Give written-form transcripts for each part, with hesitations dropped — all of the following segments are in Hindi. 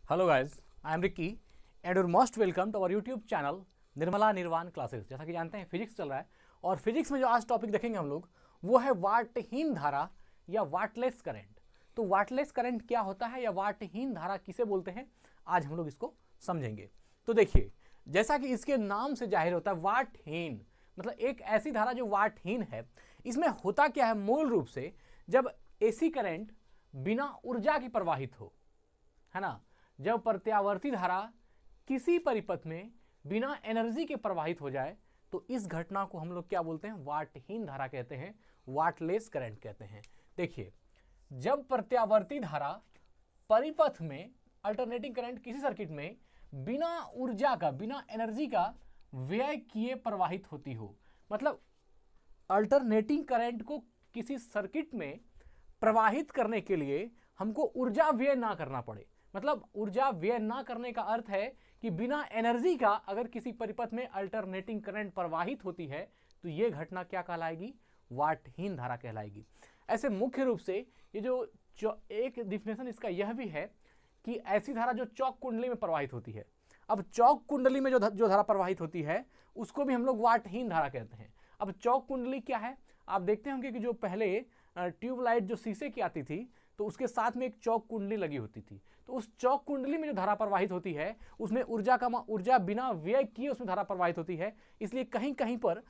Hello guys, I am Ricky and your most welcome to our YouTube channel Nirmala Nirvana classes. जैसा कि जानते हैं फिजिक्स चल रहा है और फिजिक्स में जो आज टॉपिक देखेंगे हम लोग वो है वाटहीन धारा या वाटलेस करंट। तो वाटलेस करंट क्या होता है या वाटहीन धारा किसे बोलते हैं, आज हम लोग इसको समझेंगे। तो देखिए, जैसा कि इसके नाम से जाहिर होता है, वाटहीन मतलब एक ऐसी धारा जो वाटहीन है। इसमें होता क्या है, मूल रूप से जब एसी करंट बिना ऊर्जा की प्रवाहित हो, है ना, जब प्रत्यावर्ती धारा किसी परिपथ में बिना एनर्जी के प्रवाहित हो जाए तो इस घटना को हम लोग क्या बोलते हैं, वाटहीन धारा कहते हैं, वाटलेस करंट कहते हैं। देखिए, जब प्रत्यावर्ती धारा परिपथ में अल्टरनेटिंग करंट किसी सर्किट में बिना ऊर्जा का, बिना एनर्जी का व्यय किए प्रवाहित होती हो, मतलब अल्टरनेटिंग करंट को किसी सर्किट में प्रवाहित करने के लिए हमको ऊर्जा व्यय ना करना पड़े। मतलब ऊर्जा व्यय ना करने का अर्थ है कि बिना एनर्जी का अगर किसी परिपथ में अल्टरनेटिंग करंट प्रवाहित होती है तो यह घटना क्या कहलाएगी, वाटहीन धारा कहलाएगी। ऐसे मुख्य रूप से ये जो एक डिफिनेशन इसका यह भी है कि ऐसी धारा जो चौक कुंडली में प्रवाहित होती है। अब चौक कुंडली में जो धारा प्रवाहित होती है उसको भी हम लोग वाटहीन धारा कहते हैं। अब चौक कुंडली क्या है, आप देखते होंगे कि जो पहले ट्यूबलाइट जो शीशे की आती थी तो उसके साथ में एक चौक कुंडली लगी होती थी। तो उस चौक कुंडली में जो धारा प्रवाहित होती है उसमें ऊर्जा बिना व्यय किए उसमें धारा प्रवाहित होती है। इसलिए कहीं कहीं पर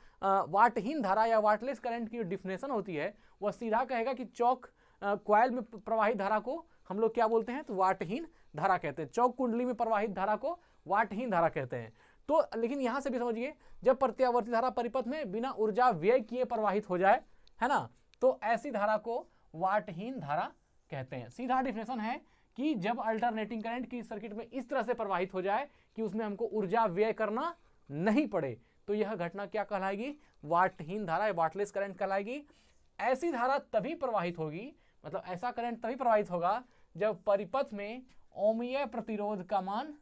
वाटहीन धारा या वाटलेस करंट की जो डिफिनेशन होती है वह सीधा कहेगा कि चौक कॉइल में प्रवाहित धारा को हम लोग क्या बोलते हैं, तो वाटहीन धारा कहते हैं। चौक कुंडली में प्रवाहित धारा को वाटहीन धारा कहते हैं। तो लेकिन यहां से भी समझिए, जब प्रत्यावर्ती धारा परिपथ में बिना ऊर्जा व्यय किए प्रवाहित हो जाए, है ना, तो ऐसी धारा को वाटहीन धारा कहते हैं। सीधा डिफिनेशन है कि जब अल्टरनेटिंग करंट की सर्किट में इस तरह से प्रवाहित हो जाए कि उसमें हमको ऊर्जा व्यय करना नहीं पड़े तो यह घटना क्या कहलाएगी, वाटहीन धारा या वाटलेस करंट कहलाएगी। ऐसी धारा तभी प्रवाहित होगी, मतलब ऐसा करंट तभी प्रवाहित होगा जब परिपथ में ओमीय प्रतिरोध का मान,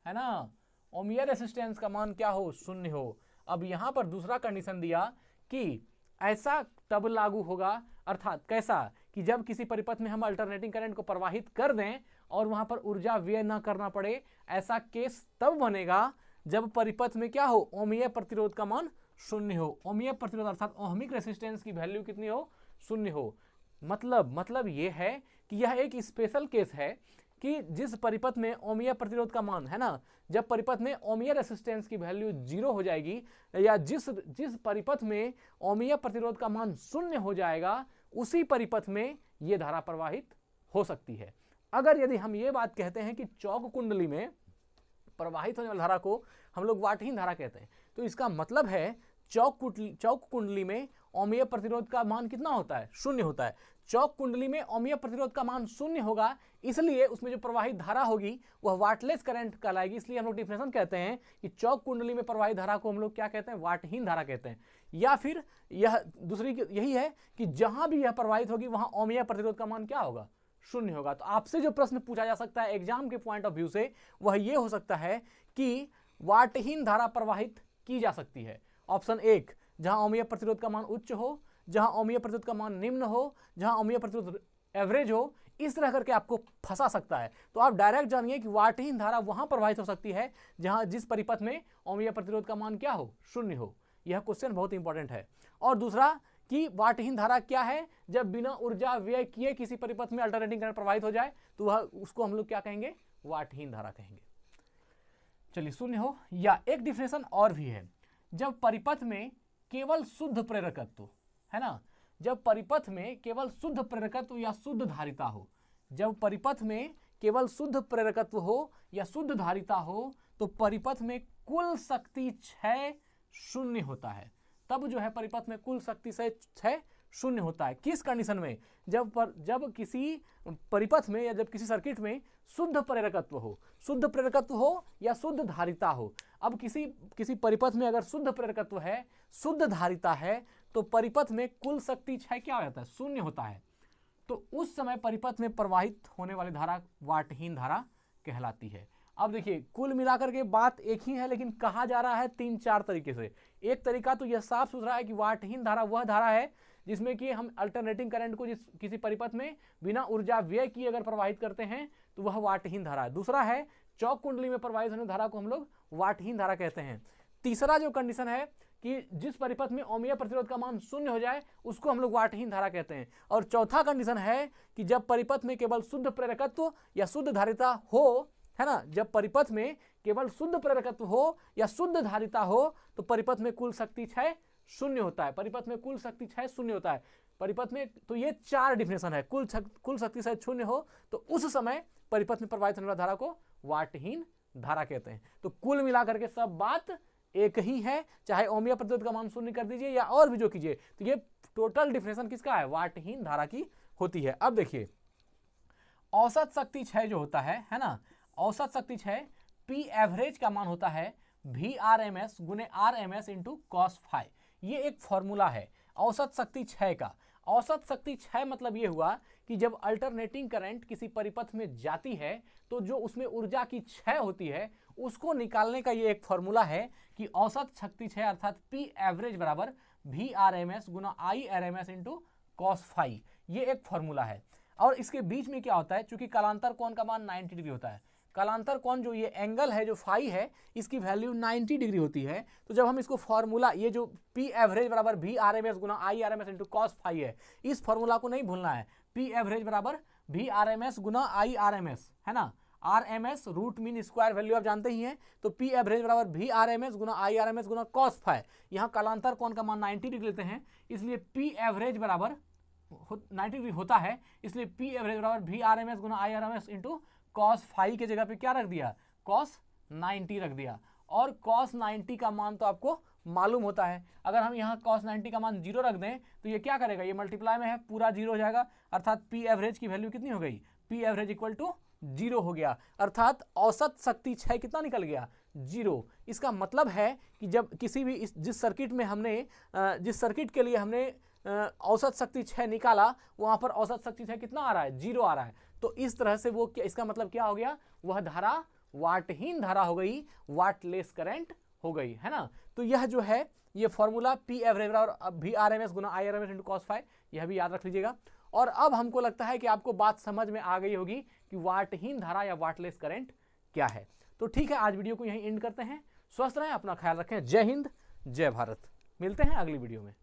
है ना, ओमीय रेसिस्टेंस का मान क्या हो, शून्य हो। अब यहां पर दूसरा कंडीशन दिया कि ऐसा तब लागू होगा, अर्थात कैसा, कि जब किसी परिपथ में हम अल्टरनेटिंग करंट को प्रवाहित कर दें और वहां पर ऊर्जा व्यय न करना पड़े। ऐसा केस तब बनेगा जब परिपथ में क्या हो, ओमीय प्रतिरोध का मान शून्य हो। ओमीय प्रतिरोध अर्थात ओहमिक रेसिस्टेंस की वैल्यू कितनी हो, शून्य हो। मतलब यह है कि यह एक स्पेशल केस है कि जिस परिपथ में ओमीय प्रतिरोध का मान, है ना, जब परिपथ में ओमीय रेसिस्टेंस की वैल्यू 0 हो जाएगी या जिस परिपथ में ओमीय प्रतिरोध का मान शून्य हो जाएगा उसी परिपथ में यह धारा प्रवाहित हो सकती है। अगर यदि हम ये बात कहते हैं कि चौक कुंडली में प्रवाहित होने वाली धारा को हम लोग वाटहीन धारा कहते हैं, तो इसका मतलब है चौक कुंडली में ओमीय प्रतिरोध का मान कितना होता है, शून्य होता है। चौक कुंडली में ओमीय प्रतिरोध का मान शून्य होगा, इसलिए उसमें जो प्रवाहित धारा होगी वह वाटलेस करंट कहलाएगी। इसलिए हम लोग डिफिनेशन कहते हैं कि चौक कुंडली में प्रवाहित धारा को हम लोग क्या कहते हैं, वाटहीन धारा कहते हैं। या फिर यह दूसरी यही है कि जहां भी यह प्रवाहित होगी वहां ओमीय प्रतिरोध का मान क्या होगा, शून्य होगा। तो आपसे जो प्रश्न पूछा जा सकता है एग्जाम के पॉइंट ऑफ व्यू से वह यह हो सकता है कि वाटहीन धारा प्रवाहित की जा सकती है। ऑप्शन 1, जहां ओमीय प्रतिरोध का मान उच्च हो, जहां ओमीय प्रतिरोध का मान निम्न हो, जहां ओमीय प्रतिरोध एवरेज हो, इस तरह करके आपको फंसा सकता है। तो आप डायरेक्ट जानिए कि वाटहीन धारा वहां प्रवाहित हो सकती है जहां जिस परिपथ में ओमीय प्रतिरोध का मान क्या हो, शून्य हो। यह क्वेश्चन बहुत इंपॉर्टेंट है। और दूसरा कि वाटहीन धारा क्या है, जब बिना ऊर्जा व्यय किए किसी परिपथ में अल्टरनेटिंग करंट प्रवाहित हो जाए तो वह उसको हम लोग क्या कहेंगे, वाटहीन धारा कहेंगे। चलिए, शून्य हो। या एक डिफिनेशन और भी है, जब परिपथ में केवल शुद्ध प्रेरकत्व, है ना, जब परिपथ में केवल शुद्ध प्रेरकत्व या शुद्ध धारिता हो, जब परिपथ में केवल शुद्ध प्रेरकत्व हो या शुद्ध धारिता हो तो परिपथ में कुल शक्ति क्षय शून्य होता है। तब जो है परिपथ में कुल शक्ति से क्षय शून्य होता है। किस कंडीशन में, जब किसी परिपथ में या जब किसी सर्किट में शुद्ध प्रेरकत्व हो या शुद्ध धारिता हो। अब किसी परिपथ में अगर शुद्ध प्रेरकत्व है, शुद्ध धारिता है, तो परिपथ में कुल शक्ति क्षय क्या हो जाता है, शून्य होता है। तो उस समय परिपथ में प्रवाहित होने वाली धारा वाटहीन धारा कहलाती है। अब देखिए, कुल मिलाकर के बात एक ही है लेकिन कहा जा रहा है 3-4 तरीके से। एक तरीका तो यह साफ सुथरा है कि वाटहीन धारा वह धारा है जिसमें कि हम अल्टरनेटिंग करंट को किसी परिपथ में बिना ऊर्जा व्यय किए अगर प्रवाहित करते हैं तो वह वाटहीन धारा है। दूसरा है चौक कुंडली में प्रवाहित होने धारा को हम लोग वाटहीन धारा कहते हैं। तीसरा जो कंडीशन है कि जिस परिपथ में ओमीय प्रतिरोध का मान शून्य हो जाए उसको हम लोग वाटहीन धारा कहते हैं। और चौथा कंडीशन है कि जब परिपथ में केवल शुद्ध प्रेरकत्व या शुद्ध धारिता हो, है ना, जब परिपथ में केवल शुद्ध प्रेरकत्व हो या शुद्ध धारिता हो तो परिपथ में कुल शक्ति क्षय शून्य होता है। परिपथ में कुल शक्ति क्षय शून्य होता है परिपथ में। तो ये 4 डिफिनेशन है। कुल शक्ति क्षय शून्य हो तो उस समय परिपथ में प्रवाहित होने वाली धारा को वाटहीन धारा कहते हैं। तो कुल मिलाकर के सब बात एक ही है, चाहे ओमिया प्रतिरोध का मान शून्य कर दीजिए या और भी जो कीजिए, तो ये टोटल डिफिनेशन किसका है, वाटहीन धारा की होती है। अब देखिए औसत शक्ति क्षय जो होता है ना, औसत शक्ति क्षय पी एवरेज का मान होता है VRMS गुने RMS इंटू कॉस फाई। ये एक फॉर्मूला है औसत शक्ति क्षय का। औसत शक्ति क्षय मतलब ये हुआ कि जब अल्टरनेटिंग करंट किसी परिपथ में जाती है तो जो उसमें ऊर्जा की क्षय होती है उसको निकालने का ये एक फॉर्मूला है कि औसत शक्ति क्षय अर्थात पी एवरेज बराबर VRMS गुना IRMS इंटू कॉस फाई। ये एक फॉर्मूला है। और इसके बीच में क्या होता है, चूंकि कालांतर कोण का मान 90 डिग्री होता है, कालांतर कोण जो ये एंगल है जो फाई है इसकी वैल्यू 90 डिग्री होती है। तो जब हम इसको फॉर्मूला ये जो पी एवरेज बराबर VRMS गुना IRMS इंटू कॉस फाई है, इस फॉर्मूला को नहीं भूलना है। पी एवरेज बराबर VRMS गुना IRMS, है ना, RMS root mean square value आप जानते ही हैं। तो पी एवरेज बराबर VRMS गुना IRMS गुना कॉस फाई। यहाँ कालांतर कोण का मान 90 डिग्री लेते हैं, इसलिए पी एवरेज बराबर 90 डिग्री होता है, इसलिए पी एवरेज बराबर VRMS गुना IRMS इंटू कॉस फाई के जगह पे क्या रख दिया, कॉस 90 रख दिया। और कॉस 90 का मान तो आपको मालूम होता है, अगर हम यहाँ कॉस 90 का मान 0 रख दें तो ये क्या करेगा, ये मल्टीप्लाई में है, पूरा 0 हो जाएगा। अर्थात पी एवरेज की वैल्यू कितनी हो गई, पी एवरेज इक्वल टू 0 हो गया। अर्थात औसत शक्ति क्षय कितना निकल गया, 0। इसका मतलब है कि जब किसी भी जिस सर्किट में हमने जिस सर्किट के लिए हमने औसत शक्ति क्षय निकाला वहां पर औसत शक्ति क्षय कितना आ रहा है, 0 आ रहा है। तो इस तरह से वो इसका मतलब क्या हो गया, वह धारा वाटहीन धारा हो गई, वाटलेस करंट हो गई, है ना। तो यह जो है ये फॉर्मूला पी एवरेज बराबर VRMS गुना IRMS इंटू कॉस फाई, यह भी याद रख लीजिएगा। और अब हमको लगता है कि आपको बात समझ में आ गई होगी कि वाटहीन धारा या वाटलेस करंट क्या है। तो ठीक है, आज वीडियो को यहीं एंड करते हैं। स्वस्थ रहें, अपना ख्याल रखें। जय हिंद, जय भारत। मिलते हैं अगली वीडियो में।